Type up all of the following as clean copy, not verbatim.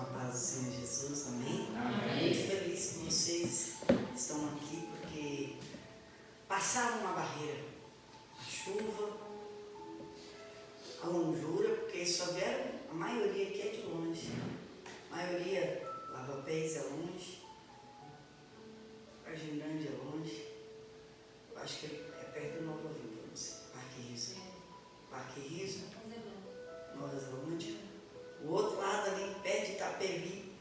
com a paz do Senhor Jesus, amém? Amém. Muito feliz que vocês estão aqui, porque passaram uma barreira, a chuva, a longura, porque só vieram, a maioria aqui é de longe, a maioria Lava Pés é longe, Vargem Grande é longe, eu acho que é perto do Nova Vida, não sei, Parque Riso, Nova Zelândia, o outro lado ali, perto de Itapevi.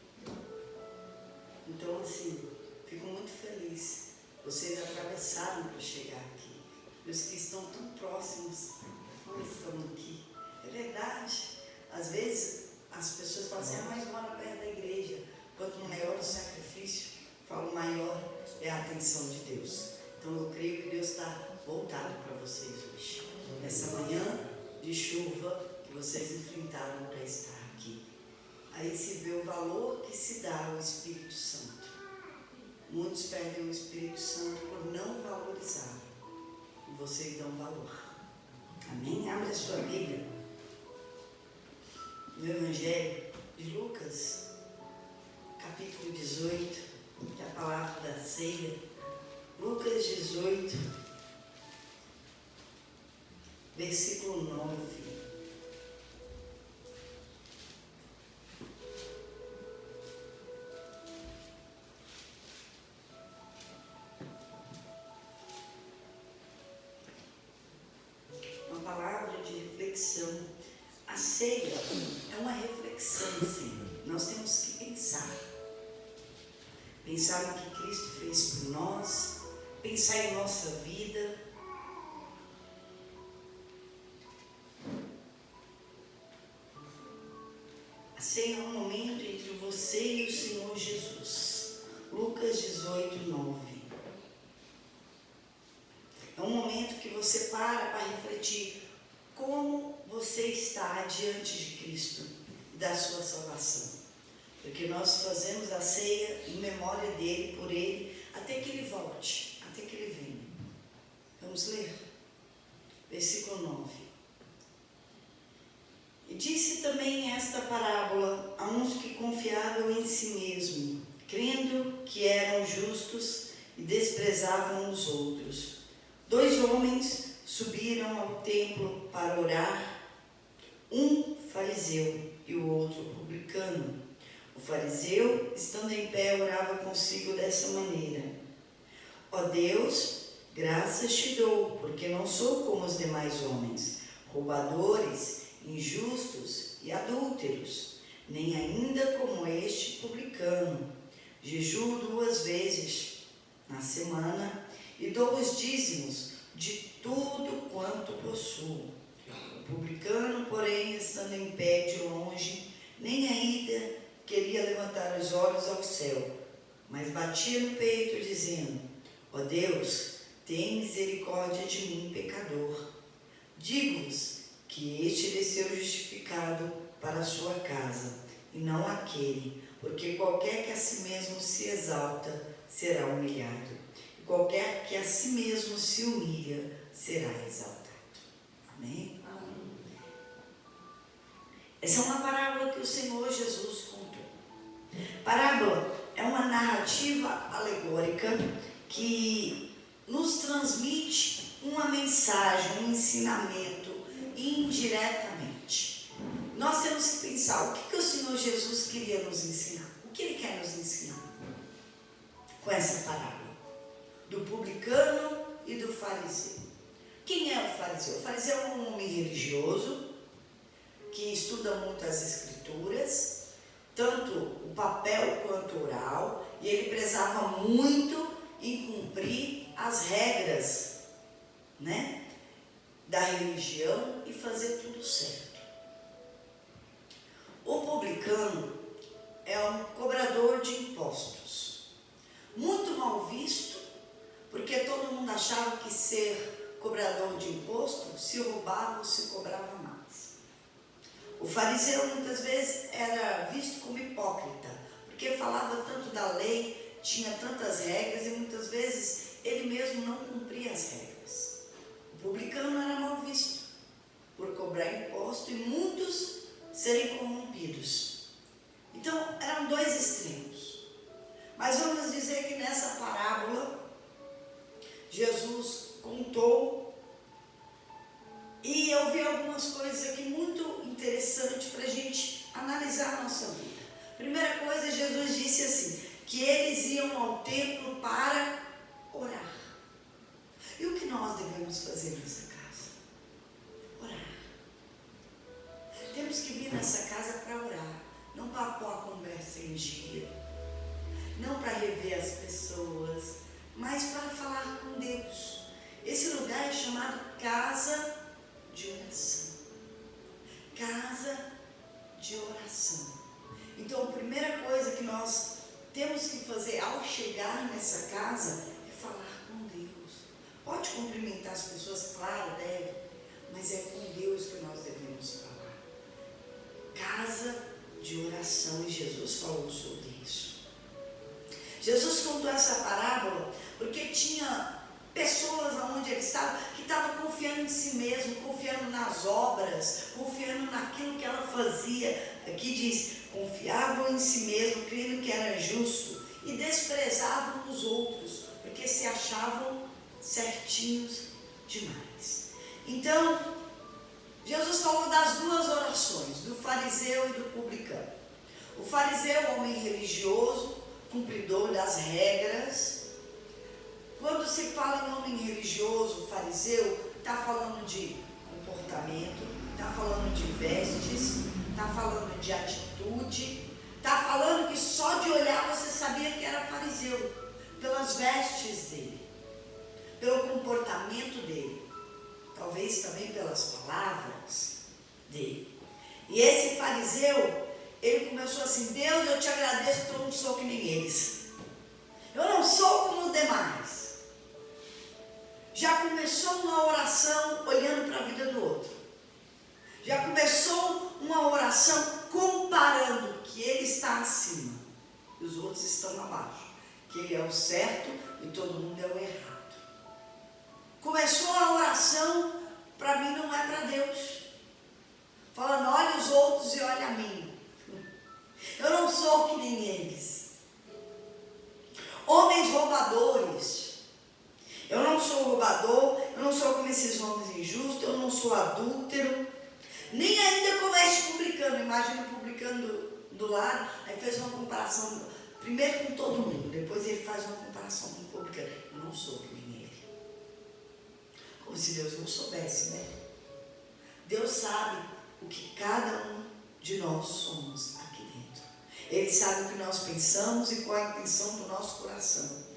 Então, assim, fico muito feliz. Vocês atravessaram para chegar aqui. E os que estão tão próximos não estão aqui. É verdade. Às vezes, as pessoas falam assim, mas mora perto da igreja. Quanto maior o sacrifício, falo, maior é a atenção de Deus. Então, eu creio que Deus está voltado para vocês hoje. Nessa manhã de chuva que vocês enfrentaram para estar aqui. Aí se vê o valor que se dá ao Espírito Santo. Muitos perdem o Espírito Santo por não valorizar. E vocês dão valor. Amém? Abre a sua Bíblia. No Evangelho de Lucas, capítulo 18, que é a palavra da ceia. Lucas 18, versículo 9. A ceia é uma reflexão, sim. Nós temos que pensar no que Cristo fez por nós, pensar em nossa vida. A ceia é um momento entre você e o Senhor Jesus. Lucas 18, 9. É um momento que você para refletir como você está diante de Cristo e da sua salvação. Porque nós fazemos a ceia em memória dele, por ele, até que ele volte, até que ele venha. Vamos ler? Versículo 9. E disse também esta parábola a uns que confiavam em si mesmo, crendo que eram justos e desprezavam os outros. 2 homens subiram ao templo para orar, um fariseu e o outro publicano. O fariseu, estando em pé, orava consigo dessa maneira: Ó Deus, graças te dou, porque não sou como os demais homens, roubadores, injustos e adúlteros, nem ainda como este publicano. Jejuo 2 vezes na semana e dou os dízimos de tudo quanto possuo. O publicano, porém, estando em pé de longe, nem ainda queria levantar os olhos ao céu, mas batia no peito, dizendo: Ó Deus, tem misericórdia de mim, pecador. Digo-vos que este desceu justificado para a sua casa, e não aquele, porque qualquer que a si mesmo se exalta será humilhado, e qualquer que a si mesmo se humilha será exaltado. Amém? Amém. Essa é uma parábola que o Senhor Jesus contou. Parábola é uma narrativa alegórica que nos transmite uma mensagem, um ensinamento indiretamente. Nós temos que pensar o que o Senhor Jesus queria nos ensinar. O que Ele quer nos ensinar com essa parábola? Do publicano e do fariseu. Quem é o fariseu? O fariseu é um homem religioso que estuda muito as escrituras, tanto o papel quanto o oral, e ele prezava muito em cumprir as regras, né, da religião e fazer tudo certo. O publicano é um cobrador de impostos, muito mal visto, porque todo mundo achava que ser cobrador de imposto se roubava ou se cobrava mais. O fariseu muitas vezes era visto como hipócrita, porque falava tanto da lei, tinha tantas regras e muitas vezes ele mesmo não cumpria as regras. O publicano era mal visto por cobrar imposto e muitos serem corrompidos. Então, Mas vamos dizer que nessa parábola, Jesus contou, e eu vi algumas coisas aqui muito interessantes para a gente analisar a nossa vida. Primeira coisa, Jesus disse assim, que eles iam ao templo para orar. E o que nós devemos fazer nessa casa? Orar. Temos que vir nessa casa para orar, não para pôr a conversa em dia, não para rever as pessoas, mas para falar com Deus. Esse lugar é chamado casa de oração. Casa de oração. Então, a primeira coisa que nós temos que fazer ao chegar nessa casa é falar com Deus. Pode cumprimentar as pessoas, claro, deve, mas é com Deus que nós devemos falar. Casa de oração, e Jesus falou sobre isso. Jesus contou essa parábola porque tinha pessoas onde ele estava, que estavam confiando em si mesmo, confiando nas obras, confiando naquilo que ela fazia. Aqui diz, confiavam em si mesmo, crendo que era justo, e desprezavam os outros, porque se achavam certinhos demais. Então, Jesus falou das duas orações, do fariseu e do publicano. O fariseu, homem religioso, cumpridor das regras. Quando se fala em homem religioso, fariseu, está falando de comportamento, está falando de vestes, está falando de atitude, está falando que só de olhar você sabia que era fariseu, pelas vestes dele, pelo comportamento dele, talvez também pelas palavras dele. E esse fariseu, ele começou assim, Deus, eu te agradeço que eu não sou que nem eles. Eu não sou como os demais. Já começou uma oração olhando para a vida do outro. Já começou uma oração comparando que ele está acima e os outros estão abaixo. Que ele é o certo e todo mundo é o errado. Começou a oração, para mim não é para Deus. Falando, olha os outros e olha a mim. Eu não sou que nem eles. Homens roubadores. Eu não sou roubador, eu não sou como esses homens injustos, eu não sou adúltero, nem ainda como este publicano. Imagina o publicano do lado, aí fez uma comparação, primeiro com todo mundo, depois ele faz uma comparação com o publicano. Eu não sou que nem ele. Como se Deus não soubesse, né? Deus sabe o que cada um de nós somos aqui dentro. Ele sabe o que nós pensamos e qual é a intenção do nosso coração.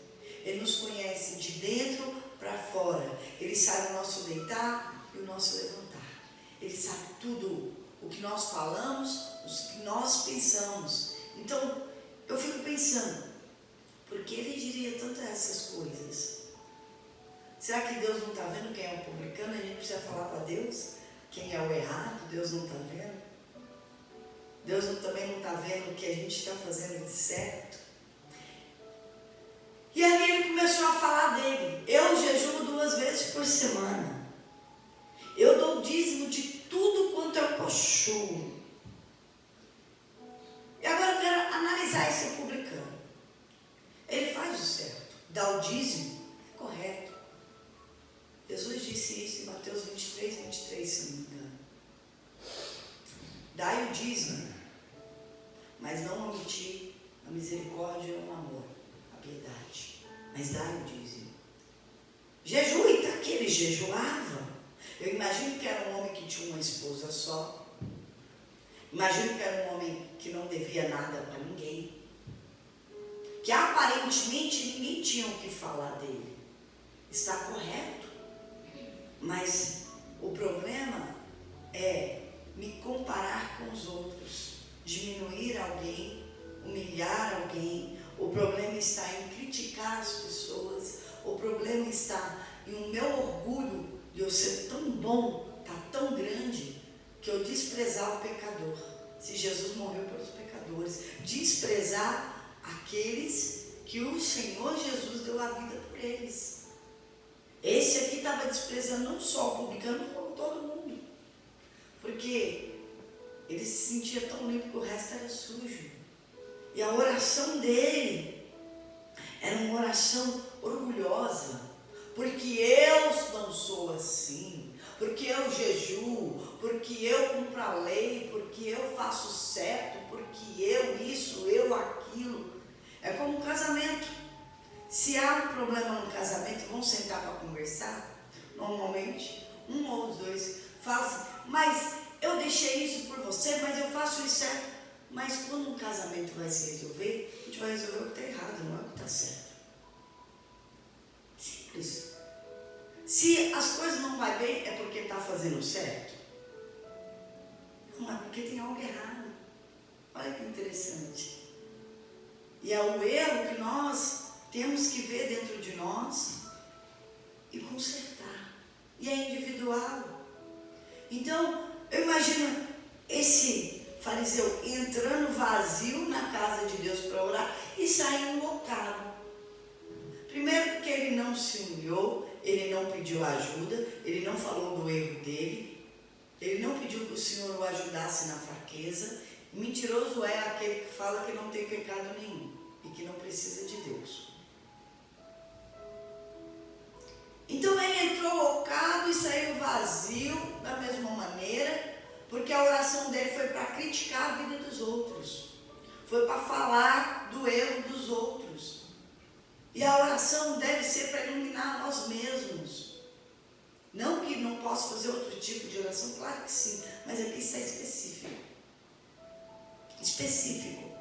Ele nos conhece de dentro para fora. Ele sabe o nosso deitar e o nosso levantar. Ele sabe tudo o que nós falamos, o que nós pensamos. Então, eu fico pensando, por que ele diria tantas essas coisas? Será que Deus não está vendo quem é o publicano? A gente precisa falar para Deus quem é o errado? Deus não está vendo? Deus também não está vendo o que a gente está fazendo de certo? E aí ele começou a falar dele. Eu jejuo 2 vezes por semana. Eu dou dízimo de tudo quanto eu possuo. E agora eu quero analisar esse publicano. Ele faz o certo. Dá o dízimo, é correto. Jesus disse isso em Mateus 23, se não me engano. Dai o dízimo, mas não omitir a misericórdia e o amor. Piedade, mas dá o dízimo. Jejum, e está aqui, ele jejuava. Eu imagino que era um homem que tinha uma esposa só. Imagino que era um homem que não devia nada para ninguém. Que aparentemente ninguém tinha o que falar dele. Está correto. Mas o problema é me comparar com os outros, diminuir alguém, humilhar alguém. O problema está em criticar as pessoas. O problema está em o meu orgulho de eu ser tão bom, está tão grande, que eu desprezar o pecador. Se Jesus morreu pelos pecadores, desprezar aqueles que o Senhor Jesus deu a vida por eles. Esse aqui estava desprezando não só o publicano, como todo mundo. Porque ele se sentia tão limpo que o resto era sujo. E a oração dele Era uma oração orgulhosa, porque eu não sou assim, porque eu jejuo, porque eu cumpro a lei, porque eu faço certo, porque eu isso, eu aquilo. É como um casamento. Se há um problema no casamento, vão sentar para conversar. Normalmente, um ou os dois falam assim, mas eu deixei isso por você, mas eu faço isso certo. Mas quando um casamento vai se resolver, a gente vai resolver o que está errado, não é o que está certo. Simples. Se as coisas não vão bem, é porque está fazendo certo? Não, é porque tem algo errado. Olha que interessante. E é o erro que nós temos que ver dentro de nós e consertar. E é individual. Então, eu imagino esse fariseu entrando vazio na casa de Deus para orar e saindo loucado. Primeiro porque ele não se humilhou, ele não pediu ajuda, ele não falou do erro dele, ele não pediu que o Senhor o ajudasse na fraqueza. Mentiroso é aquele que fala que não tem pecado nenhum e que não precisa de Deus. Então ele entrou loucado e saiu vazio da mesma maneira, porque a oração dele foi para criticar a vida dos outros, foi para falar do erro dos outros. E a oração deve ser para iluminar nós mesmos. Não que não possa fazer outro tipo de oração, claro que sim, mas aqui está específico. Específico.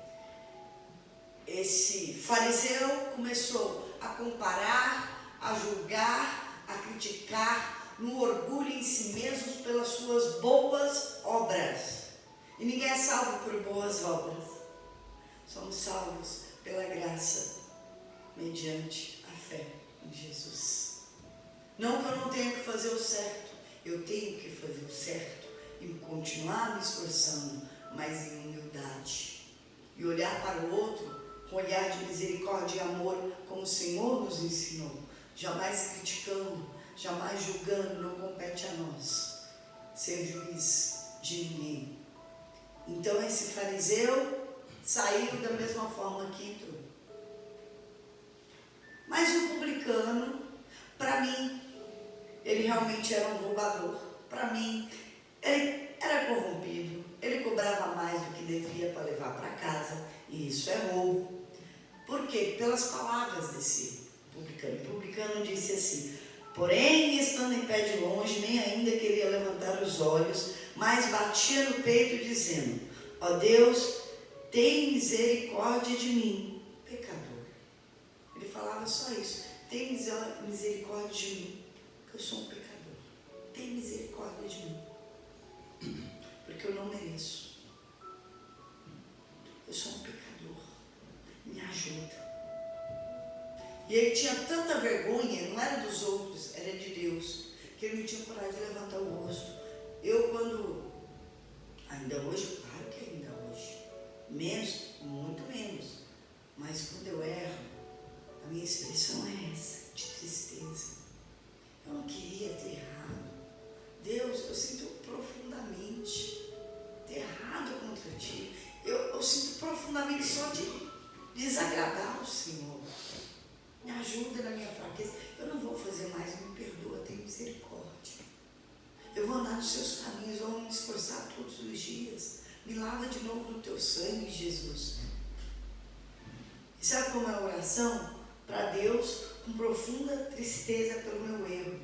Esse fariseu começou a comparar, a julgar, a criticar, no orgulho em si mesmos pelas suas boas obras. E ninguém é salvo por boas obras. Somos salvos pela graça, mediante a fé em Jesus. Não que eu não tenha que fazer o certo, eu tenho que fazer o certo e continuar me esforçando, mas em humildade. E olhar para o outro com olhar de misericórdia e amor, como o Senhor nos ensinou. Jamais criticando, jamais julgando, não compete a nós ser juiz de ninguém. Então esse fariseu saiu da mesma forma que entrou. Mas o publicano, para mim, ele realmente era um roubador. Para mim, ele era corrompido. Ele cobrava mais do que devia para levar para casa. E isso é roubo. Por quê? Pelas palavras desse publicano. O publicano disse assim: porém, estando em pé de longe, nem ainda queria levantar os olhos, mas batia no peito, dizendo: ó Deus, tem misericórdia de mim, pecador. Ele falava só isso: tem misericórdia de mim, que eu sou um pecador. Tem misericórdia de mim, porque eu não mereço. Eu sou um pecador. Me ajuda. E ele tinha tanta vergonha, não era dos outros, era de Deus, que ele não tinha coragem de levantar o rosto. Eu quando, ainda hoje, claro que ainda hoje, menos, muito menos, mas quando eu erro, a minha expressão é essa, de tristeza. Eu não queria ter errado. Deus, eu sinto profundamente ter errado contra ti. Eu sinto profundamente só de desagradar o Senhor. Me ajuda na minha fraqueza. Eu não vou fazer mais, me perdoa, tenha misericórdia. Eu vou andar nos seus caminhos, eu vou me esforçar todos os dias. Me lava de novo no teu sangue, Jesus. E sabe como é a oração? Para Deus, com profunda tristeza pelo meu erro.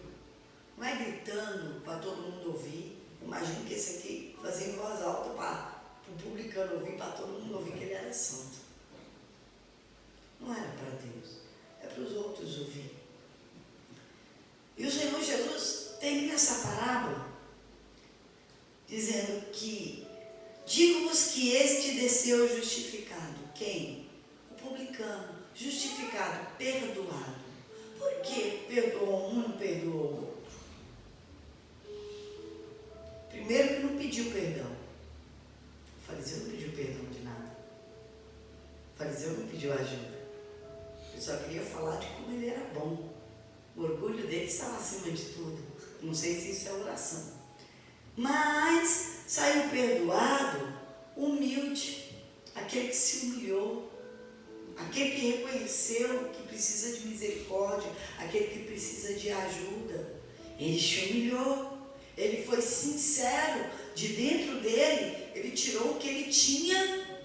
Não é gritando para todo mundo ouvir. Imagino que esse aqui fazia em voz alta para o publicano ouvir, para todo mundo ouvir que ele era santo. Não era para Deus, é para os outros ouvir. E o Senhor Jesus termina essa parábola dizendo que digo-vos que este desceu justificado. Quem? O publicano. Justificado, perdoado. Por que perdoou um e não perdoou o outro? Primeiro que não pediu perdão. O fariseu não pediu perdão de nada. O fariseu não pediu ajuda. Ele só queria falar de como ele era bom. O orgulho dele estava acima de tudo. Não sei se isso é oração. Mas saiu perdoado, humilde, aquele que se humilhou, aquele que reconheceu que precisa de misericórdia, aquele que precisa de ajuda. Ele se humilhou, ele foi sincero, de dentro dele, ele tirou o que ele tinha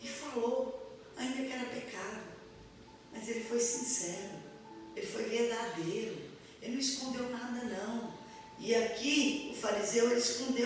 e falou, ainda que era pecado, mas ele foi sincero, ele foi verdadeiro, ele não escondeu nada não. E aqui o fariseu, ele escondeu